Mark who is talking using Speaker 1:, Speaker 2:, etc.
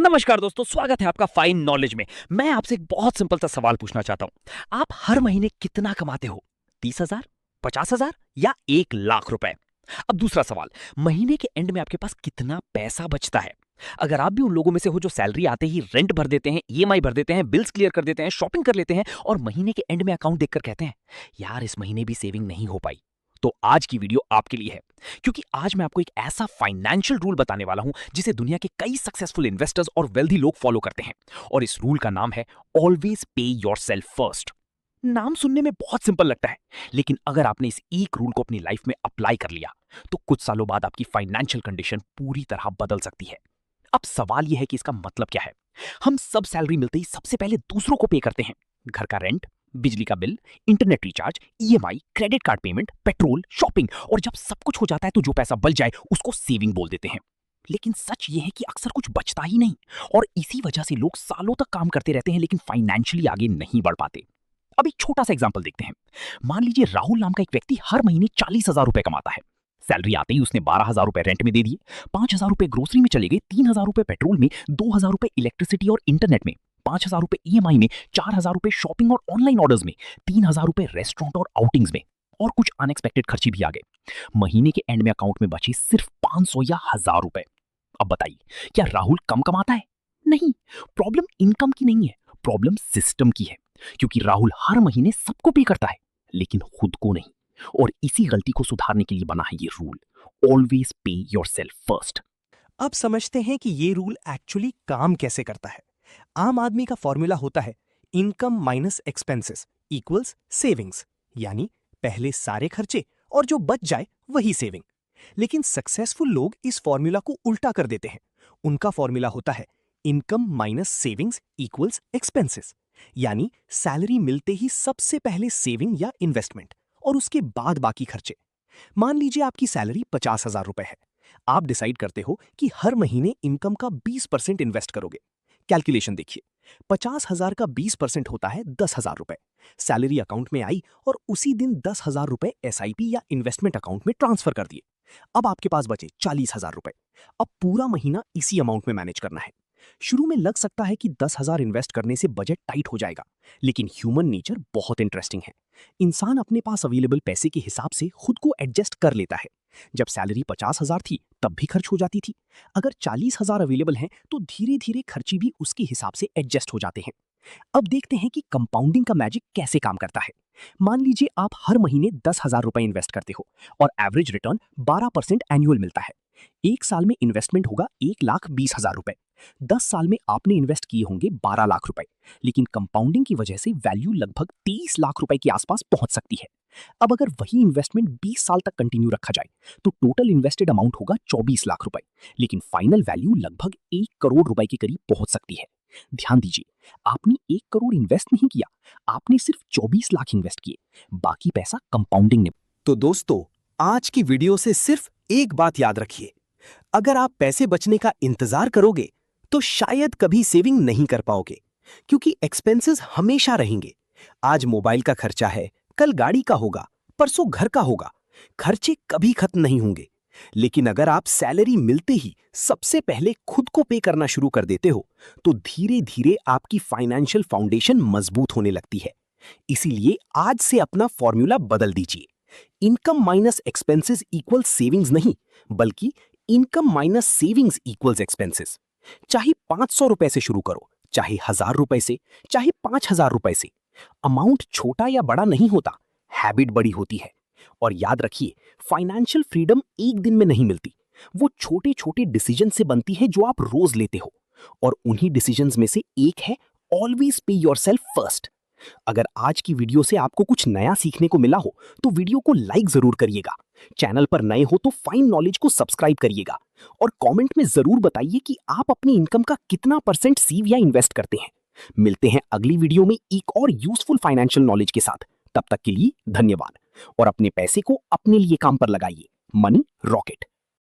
Speaker 1: नमस्कार दोस्तों, स्वागत है आपका फाइन नॉलेज में। मैं आपसे एक बहुत सिंपल सा सवाल पूछना चाहता हूं। आप हर महीने कितना कमाते हो? 30,000, 50,000 या 1 लाख रुपए? अब दूसरा सवाल, महीने के एंड में आपके पास कितना पैसा बचता है? अगर आप भी उन लोगों में से हो जो सैलरी आते ही रेंट भर देते हैं, ईएमआई भर देते हैं, बिल्स क्लियर कर देते हैं, शॉपिंग कर लेते हैं और महीने के एंड में अकाउंट देखकर कहते हैं, यार इस महीने भी सेविंग नहीं हो पाई, तो आज की वीडियो आपके लिए है। क्योंकि आज मैं आपको एक ऐसा फाइनेंशियल रूल बताने वाला हूं जिसे दुनिया के कई सक्सेसफुल इन्वेस्टर्स और वेल्दी लोग फॉलो करते हैं। और इस रूल का नाम है ऑलवेज पे योरसेल्फ फर्स्ट। नाम सुनने में बहुत सिंपल लगता है, लेकिन अगर आपने इस एक रूल को अपनी लाइफ में अप्लाई कर लिया तो कुछ सालों बाद आपकी फाइनेंशियल कंडीशन पूरी तरह बदल सकती है। अब सवाल यह है कि इसका मतलब क्या है। हम सब सैलरी मिलते ही सबसे पहले दूसरों को पे करते हैं। घर का रेंट, बिजली का bill, internet recharge, EMI, credit card payment, petrol, shopping, और जब सब कुछ हो जाता है तो जो पैसा बच जाए उसको सेविंग बोल देते हैं। लेकिन सच ये है कि अक्सर कुछ बचता ही नहीं, और इसी वजह से लोग सालों तक काम करते रहते हैं लेकिन फाइनेंशियली आगे नहीं बढ़ पाते। अब एक छोटा सा एग्जांपल देखते हैं। मान लीजिए राहुल नाम का एक व्यक्ति हर महीने 40,000 रुपए कमाता है। सैलरी आते ही उसने 12,000 रुपए रेंट में दे दिए, 5,000 रुपए ग्रोसरी में चले गए, 3,000 रुपए पेट्रोल में, 2,000 रुपए इलेक्ट्रिसिटी और इंटरनेट में, 5,000 रुपए ईएमआई में, 4,000 रुपए शॉपिंग और ऑनलाइन ऑर्डर्स में, 3,000 रुपए रेस्टोरेंट और आउटिंग्स में, और कुछ अनएक्सपेक्टेड खर्चे भी आ गए। महीने के एंड में अकाउंट में बचे सिर्फ 500 या 1,000 रुपए। अब बताइए, क्या राहुल कम कमाता है? नहीं। प्रॉब्लम इनकम की नहीं है, प्रॉब्लम सिस्टम की है। क्योंकि राहुल हर महीने सबको पे करता है लेकिन खुद को नहीं। और इसी गलती को सुधारने के लिए बना है ये रूल, ऑलवेज पे योरसेल्फ फर्स्ट।
Speaker 2: अब समझते हैं कि ये रूल एक्चुअली काम कैसे करता है। आम आदमी का फॉर्मूला होता है income minus expenses equals savings, यानी पहले सारे खर्चे और जो बच जाए वही सेविंग। लेकिन सक्सेसफुल लोग इस फॉर्मूला को उल्टा कर देते हैं। उनका फॉर्मूला होता है income minus savings equals expenses, यानी सैलरी मिलते ही सबसे पहले सेविंग या इन्वेस्टमेंट और उसके बाद बाकी खर्चे। मान लीजिए आपकी सैलरी 50,000 रुपए है। आप डिसाइड करते हो कि हर महीने इनकम का 20% इन्वेस्ट करोगे। कैलकुलेशन देखिए, 50,000 का 20% होता है 10,000 रुपए। सैलरी अकाउंट में आई और उसी दिन 10,000 रुपए एसआईपी या इन्वेस्टमेंट अकाउंट में ट्रांसफर कर दिए। अब आपके पास बचे 40,000 रुपए। अब पूरा महीना इसी अमाउंट में मैनेज करना है। शुरू में लग सकता है कि 10,000 इन्वेस्ट करने से बजट टाइट हो जाएगा, लेकिन ह्यूमन नेचर बहुत इंटरेस्टिंग है। इंसान अपने पास अवेलेबल पैसे के हिसाब से खुद को एडजस्ट कर लेता है। जब सैलरी 50,000 थी तब भी खर्च हो जाती थी। अगर 40,000 अवेलेबल हैं तो धीरे धीरे खर्चे भी उसके हिसाब से एडजस्ट हो जाते हैं। अब देखते हैं कि कंपाउंडिंग का मैजिक कैसे काम करता है। मान लीजिए आप हर महीने 10,000 रुपए इन्वेस्ट करते हो और एवरेज रिटर्न 12% एनुअल मिलता है। एक साल में इन्वेस्टमेंट होगा 1,20,000 रुपए। 10 साल में आपने इन्वेस्ट किए होंगे 12 लाख रुपए, लेकिन कंपाउंडिंग की वजह से वैल्यू लगभग 30 लाख रुपए के आसपास पहुंच सकती है। अब अगर वही इन्वेस्टमेंट 20 साल तक कंटिन्यू रखा जाए तो टोटल इन्वेस्टेड अमाउंट होगा 24 लाख रुपए, लेकिन फाइनल वैल्यू लगभग 1 करोड़ रुपए के करीब पहुंच सकती है। ध्यान दीजिए, आपने 1 करोड़ इन्वेस्ट नहीं किया, आपने सिर्फ 24 लाख इन्वेस्ट किए, बाकी पैसा कंपाउंडिंग ने।
Speaker 3: तो दोस्तों, आज की वीडियो से सिर्फ एक बात याद रखिए, अगर आप पैसे बचने का इंतजार करोगे तो शायद कभी सेविंग नहीं कर पाओगे, क्योंकि एक्सपेंसेस हमेशा रहेंगे। आज मोबाइल का खर्चा है, कल गाड़ी का होगा, परसों घर का होगा। खर्चे कभी खत्म नहीं होंगे। लेकिन अगर आप सैलरी मिलते ही सबसे पहले खुद को पे करना शुरू कर देते हो तो धीरे धीरे आपकी फाइनेंशियल फाउंडेशन मजबूत होने लगती है। इसीलिए आज से अपना फॉर्मूला बदल दीजिए। Income minus expenses equal savings नहीं, बल्कि income minus savings equals expenses. चाहे 500 रुपए से शुरू करो, चाहे 1,000 रुपए से, चाहे 5,000 रुपए से। अमाउंट छोटा या बड़ा नहीं होता, हैबिट बड़ी होती है। और याद रखिए, फाइनेंशियल फ्रीडम एक दिन में नहीं मिलती, वो छोटे छोटे डिसीजन से बनती है जो आप रोज लेते हो। और उन्हीं डिसीजंस में से एक है ऑलवेज पे योरसेल्फ फर्स्ट। अगर आज की वीडियो से आपको कुछ नया सीखने को मिला हो तो वीडियो को लाइक जरूर करिएगा। चैनल पर नए हो तो फाइन नॉलेज को सब्सक्राइब करिएगा और कमेंट में जरूर बताइए कि आप अपनी इनकम का कितना परसेंट सेव या इन्वेस्ट करते हैं। मिलते हैं अगली वीडियो में एक और यूजफुल फाइनेंशियल नॉलेज के साथ। तब तक के लिए धन्यवाद और अपने पैसे को अपने लिए काम पर लगाइए। Money rocket.